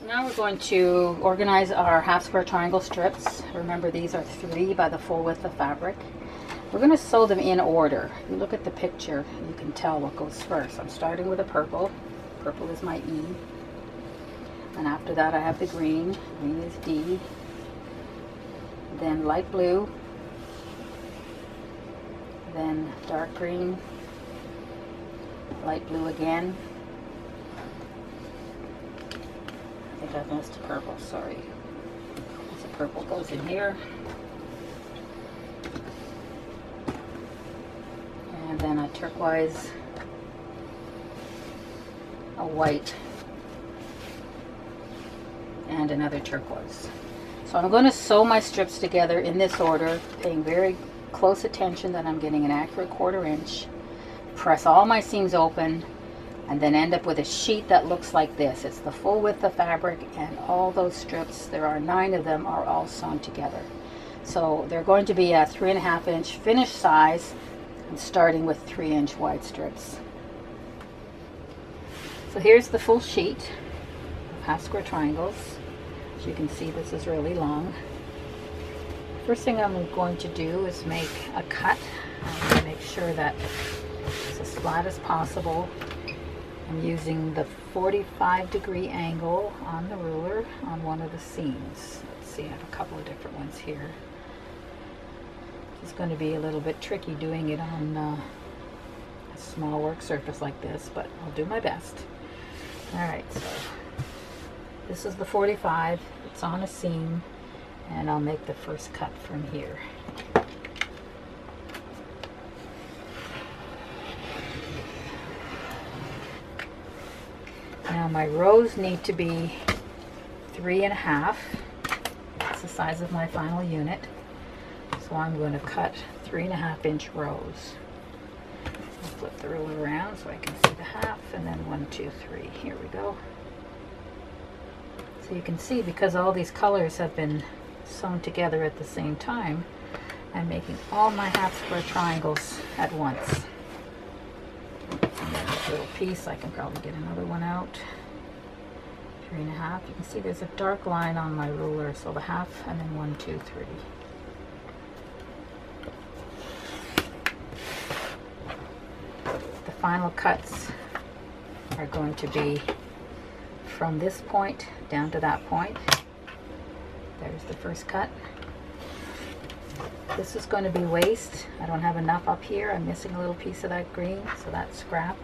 Now we're going to organize our half square triangle strips. Remember, these are 3 by the full width of fabric. We're going to sew them in order. If you look at the picture, you can tell what goes first. I'm starting with a purple. Purple is my E. And after that I have the green. Green is D. Then light blue. Then dark green. Light blue again. I think I missed a purple, sorry. So purple goes in here. And then a turquoise, a white, and another turquoise. So I'm going to sew my strips together in this order, paying very close attention that I'm getting an accurate 1/4 inch. Press all my seams open, and then end up with a sheet that looks like this. It's the full width of fabric, and all those strips, there are 9 of them, are all sewn together. So they're going to be a 3.5 inch finished size, and starting with 3-inch wide strips. So here's the full sheet of half square triangles. As you can see, this is really long. First thing I'm going to do is make a cut. I'm going to make sure that it's as flat as possible. I'm using the 45-degree angle on the ruler on one of the seams. Let's see, I have a couple of different ones here. It's going to be a little bit tricky doing it on a small work surface like this, but I'll do my best. Alright, so this is the 45. It's on a seam, and I'll make the first cut from here. Now my rows need to be 3.5. That's the size of my final unit. So I'm going to cut 3.5 inch rows. I'll flip the ruler around so I can see the half, and then 1, 2, 3. Here we go. So you can see, because all these colors have been sewn together at the same time, I'm making all my half square triangles at once. And then this little piece, I can probably get another one out. 3.5. You can see there's a dark line on my ruler, so the half, and then 1, 2, 3. The final cuts are going to be from this point down to that point. There's the first cut. This is going to be waste. I don't have enough up here. I'm missing a little piece of that green, so that's scrap.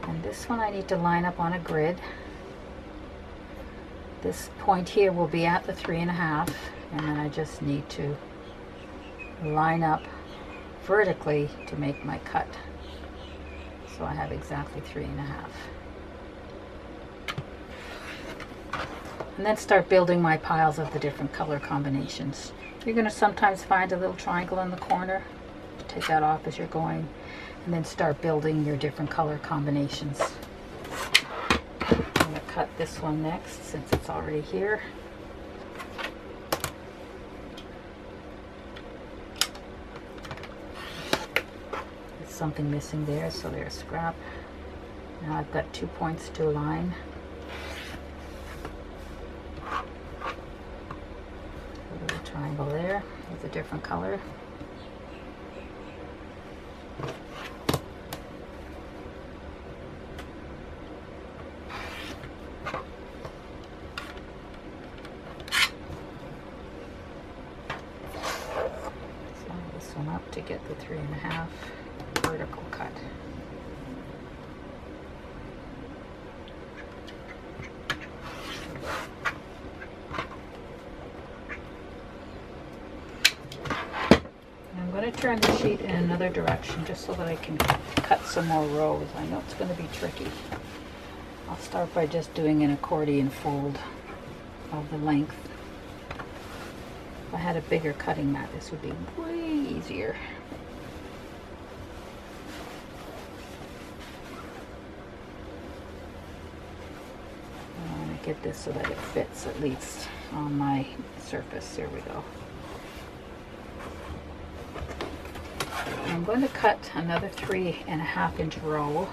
And this one I need to line up on a grid. This point here will be at the 3.5, and then I just need to line up vertically to make my cut. So I have exactly 3.5. And then start building my piles of the different color combinations. You're going to sometimes find a little triangle in the corner. Take that off as you're going, and then start building your different color combinations. I'm going to cut this one next since it's already here. There's something missing there, so there's scrap. Now I've got 2 points to align. Triangle there with a different color. Line this one up to get the 3.5 vertical cut. Turn the sheet in another direction just so that I can cut some more rows. I know it's going to be tricky. I'll start by just doing an accordion fold of the length. If I had a bigger cutting mat, this would be way easier. I want to get this so that it fits at least on my surface. Here we go. I'm going to cut another 3.5 inch row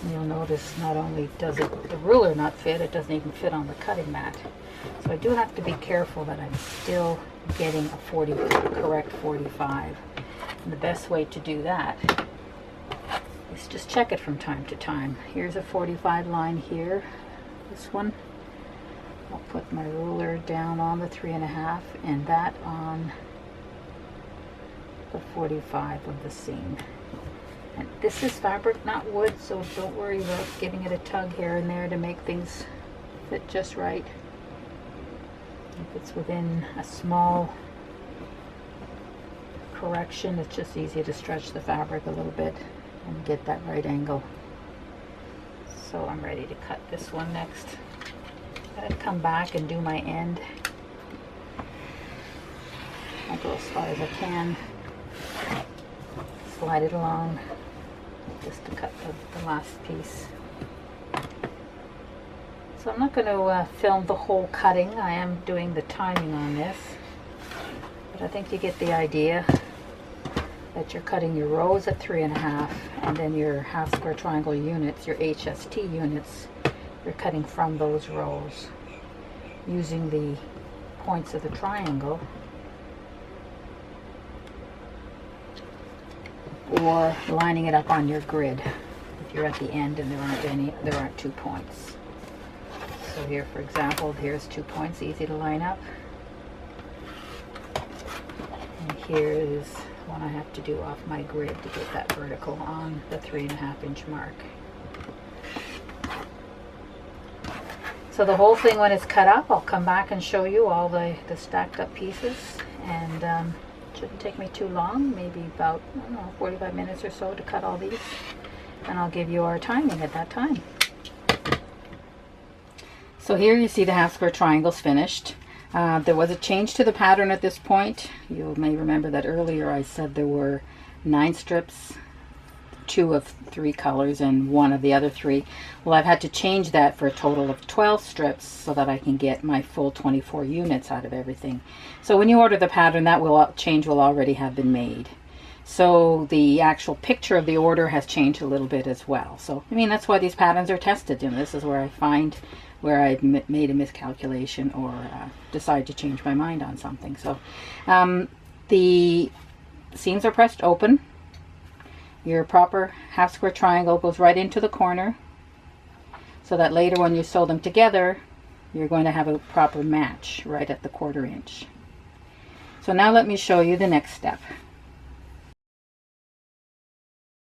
And you'll notice not only does the ruler not fit, it doesn't even fit on the cutting mat. So I do have to be careful that I'm still getting a correct 45. And the best way to do that is just check it from time to time. Here's a 45 line here, this one. I'll put my ruler down on the 3.5 and that on the 45 of the seam. And this is fabric, not wood, so don't worry about giving it a tug here and there to make things fit just right. If it's within a small correction, it's just easy to stretch the fabric a little bit and get that right angle. So I'm ready to cut this one next. I'll come back and do my end. I'll go as far as I can. Slide it along just to cut the last piece. So I'm not going to film the whole cutting. I am doing the timing on this. But I think you get the idea that you're cutting your rows at 3.5 and then your half square triangle units, your HST units, you're cutting from those rows using the points of the triangle or lining it up on your grid if you're at the end and there aren't 2 points. So here, for example, here's 2 points, easy to line up. And here is one I have to do off my grid to get that vertical on the 3.5 inch mark. So the whole thing, when it's cut up, I'll come back and show you all the stacked up pieces, and it shouldn't take me too long, maybe about, I don't know, 45 minutes or so to cut all these, and I'll give you our timing at that time. So here you see the half square triangles finished. There was a change to the pattern at this point. You may remember that earlier I said there were 9 strips, 2 of 3 colors and 1 of the other 3. Well, I've had to change that for a total of 12 strips so that I can get my full 24 units out of everything. So when you order the pattern, that change will already have been made. So the actual picture of the order has changed a little bit as well. So, I mean, that's why these patterns are tested. And this is where I find where I've made a miscalculation or decide to change my mind on something. So the seams are pressed open. Your proper half square triangle goes right into the corner so that later when you sew them together, you're going to have a proper match right at the 1/4 inch. So now let me show you the next step.